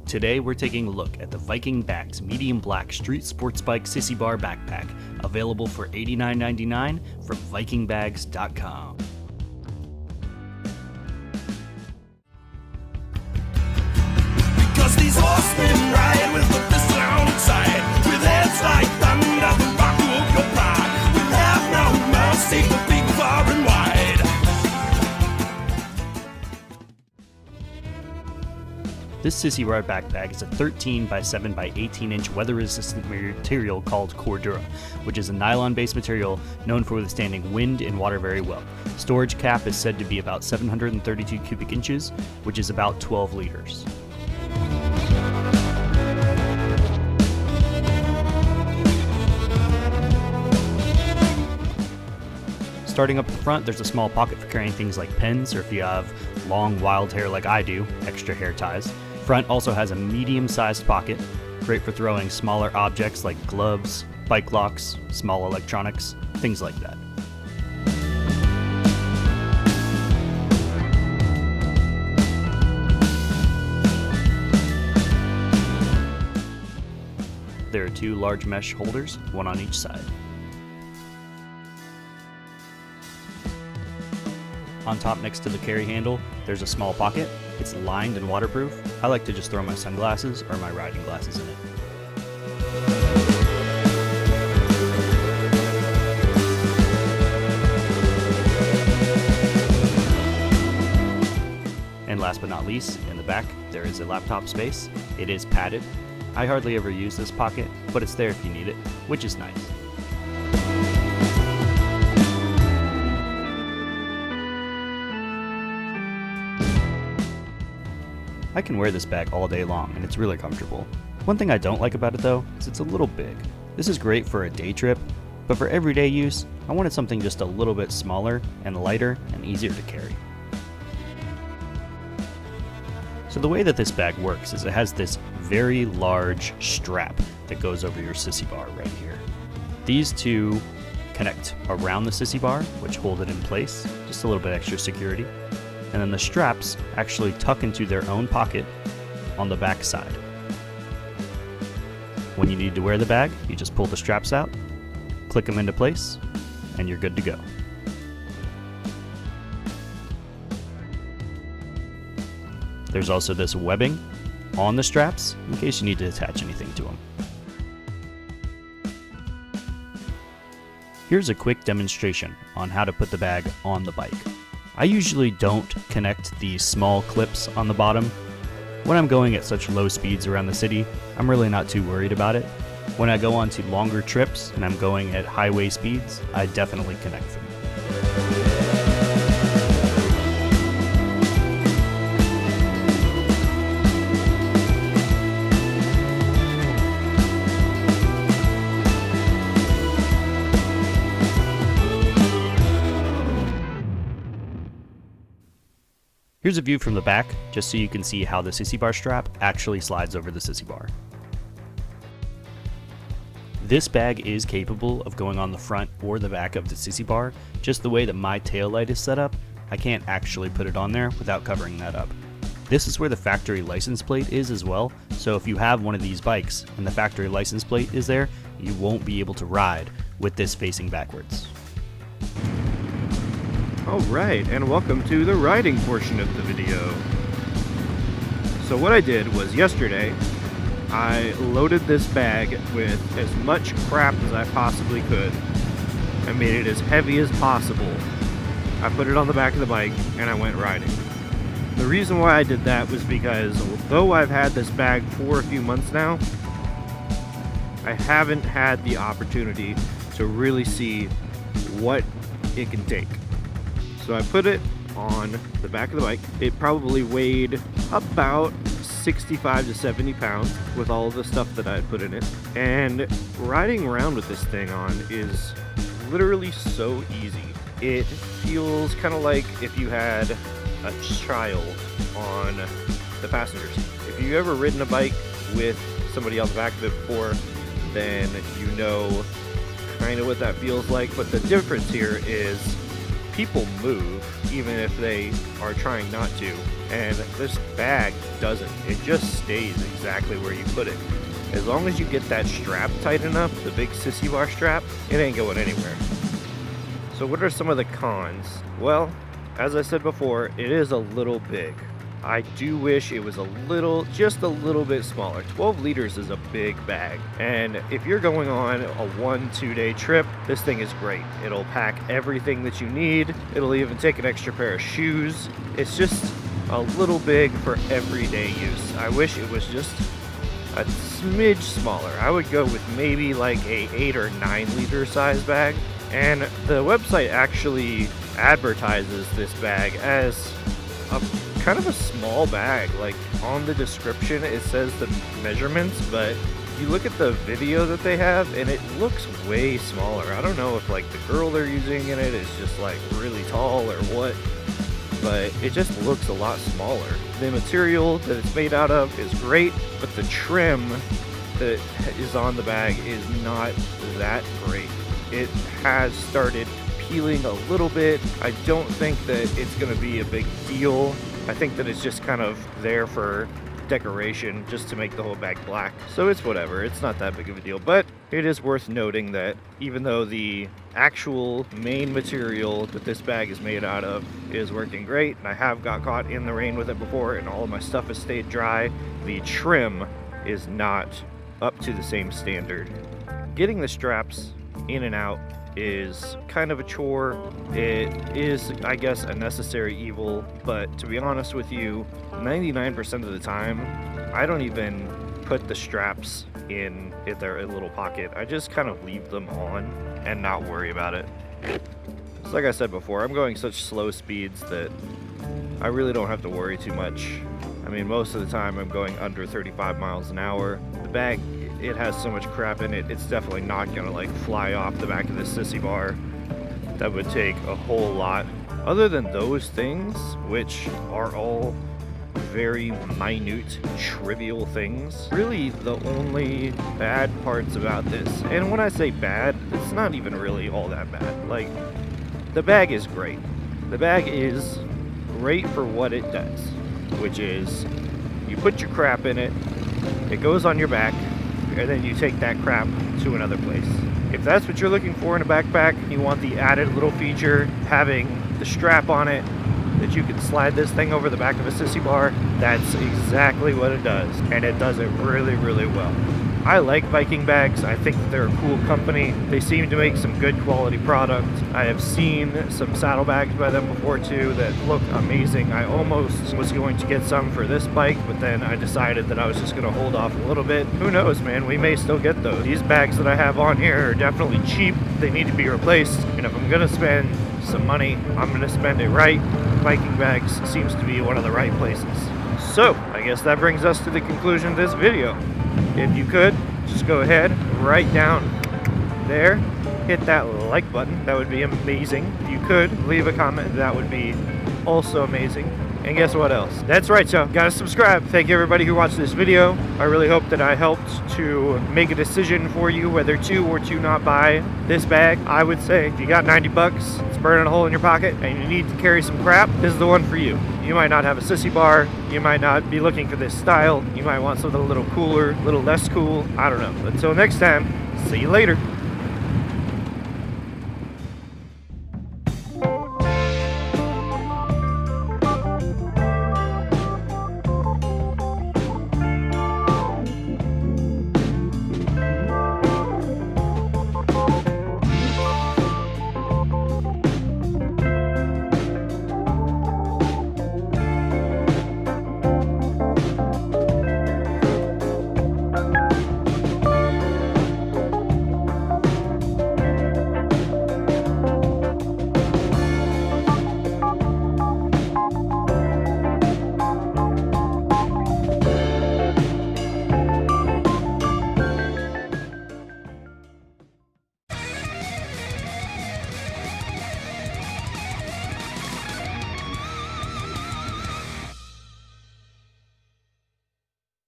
Today we're taking a look at the Viking Bags medium black street sports bike Sissy Bar Backpack, available for $89.99 from vikingbags.com. Because these horsemen ride with the pistol outside, with heads like thunder, the rock of your pride, will have no mercy for big, far and wide. This Sissy Bar Backpack is a 13 by 7 by 18 inch weather-resistant material called Cordura, which is a nylon-based material known for withstanding wind and water very well. Storage cap is said to be about 732 cubic inches, which is about 12 liters. Starting up the front, there's a small pocket for carrying things like pens, or if you have long wild hair like I do, extra hair ties. Front also has a medium-sized pocket, great for throwing smaller objects like gloves, bike locks, small electronics, things like that. There are two large mesh holders, one on each side. On top next to the carry handle, there's a small pocket. It's lined and waterproof. I like to just throw my sunglasses or my riding glasses in it. And last but not least, in the back, there is a laptop space. It is padded. I hardly ever use this pocket, but it's there if you need it, which is nice. I can wear this bag all day long, and it's really comfortable. One thing I don't like about it though, is it's a little big. This is great for a day trip, but for everyday use, I wanted something just a little bit smaller and lighter and easier to carry. So the way that this bag works is it has this very large strap that goes over your Sissy Bar right here. These two connect around the Sissy Bar, which hold it in place, just a little bit extra security. And then the straps actually tuck into their own pocket on the back side. When you need to wear the bag, you just pull the straps out, click them into place, and you're good to go. There's also this webbing on the straps in case you need to attach anything to them. Here's a quick demonstration on how to put the bag on the bike. I usually don't connect these small clips on the bottom. When I'm going at such low speeds around the city, I'm really not too worried about it. When I go on to longer trips and I'm going at highway speeds, I definitely connect them. Here's a view from the back, just so you can see how the Sissy Bar strap actually slides over the Sissy Bar. This bag is capable of going on the front or the back of the Sissy Bar. Just the way that my taillight is set up, I can't actually put it on there without covering that up. This is where the factory license plate is as well, so if you have one of these bikes and the factory license plate is there, you won't be able to ride with this facing backwards. Alright, and welcome to the riding portion of the video. So what I did was yesterday, I loaded this bag with as much crap as I possibly could. I made it as heavy as possible. I put it on the back of the bike and I went riding. The reason why I did that was because although I've had this bag for a few months now, I haven't had the opportunity to really see what it can take. So I put it on the back of the bike. It probably weighed about 65 to 70 pounds with all of the stuff that I put in it. And riding around with this thing on is literally so easy. It feels kind of like if you had a child on the passenger seat. If you've ever ridden a bike with somebody on the back of it before, then you know kind of what that feels like. But the difference here is people move, even if they are trying not to, and this bag doesn't. It just stays exactly where you put it. As long as you get that strap tight enough, the big Sissy Bar strap, it ain't going anywhere. So what are some of the cons? Well, as I said before, it is a little big. I do wish it was just a little bit smaller. 12 liters is a big bag. And if you're going on a 1-2 day trip, this thing is great. It'll pack everything that you need. It'll even take an extra pair of shoes. It's just a little big for everyday use. I wish it was just a smidge smaller. I would go with maybe like a 8 or 9 liter size bag. And the website actually advertises this bag as a kind of a small bag. Like on the description it says the measurements, but you look at the video that they have and it looks way smaller. I don't know if like the girl they're using in it is just like really tall or what, but it just looks a lot smaller. The material that it's made out of is great, but the trim that is on the bag is not that great. It has started peeling a little bit. I don't think that it's going to be a big deal. I think that it's just kind of there for decoration, just to make the whole bag black. So it's whatever, it's not that big of a deal. But it is worth noting that even though the actual main material that this bag is made out of is working great, and I have got caught in the rain with it before and all of my stuff has stayed dry, the trim is not up to the same standard. Getting the straps in and out is kind of a chore. It is, I guess, a necessary evil, but to be honest with you, 99% of the time, I don't even put the straps in their little pocket. I just kind of leave them on and not worry about it. So like I said before, I'm going such slow speeds that I really don't have to worry too much. I mean, most of the time I'm going under 35 miles an hour. The bag, it has so much crap in it, it's definitely not gonna like fly off the back of this Sissy Bar. That would take a whole lot. Other than those things, which are all very minute, trivial things, really the only bad parts about this, and when I say bad, it's not even really all that bad. Like, the bag is great. The bag is great for what it does, which is you put your crap in it, it goes on your back, and then you take that crap to another place. If that's what you're looking for in a backpack, you want the added little feature, having the strap on it, that you can slide this thing over the back of a Sissy Bar, that's exactly what it does, and it does it really, really well. I like Viking Bags. I think that they're a cool company. They seem to make some good quality product. I have seen some saddlebags by them before too that look amazing. I almost was going to get some for this bike, but then I decided that I was just going to hold off a little bit. Who knows, man? We may still get those. These bags that I have on here are definitely cheap. They need to be replaced, and if I'm going to spend some money, I'm going to spend it right. Viking Bags seems to be one of the right places. So, I guess that brings us to the conclusion of this video. If you could, just go ahead, right down there, hit that like button, that would be amazing. If you could, leave a comment, that would be also amazing. And guess what else? That's right, y'all, gotta subscribe. Thank you everybody who watched this video. I really hope that I helped to make a decision for you whether to or to not buy this bag. I would say if you got 90 bucks, it's burning a hole in your pocket, and you need to carry some crap, this is the one for you. You might not have a Sissy Bar, you might not be looking for this style, you might want something a little cooler, a little less cool, I don't know. Until next time, see you later.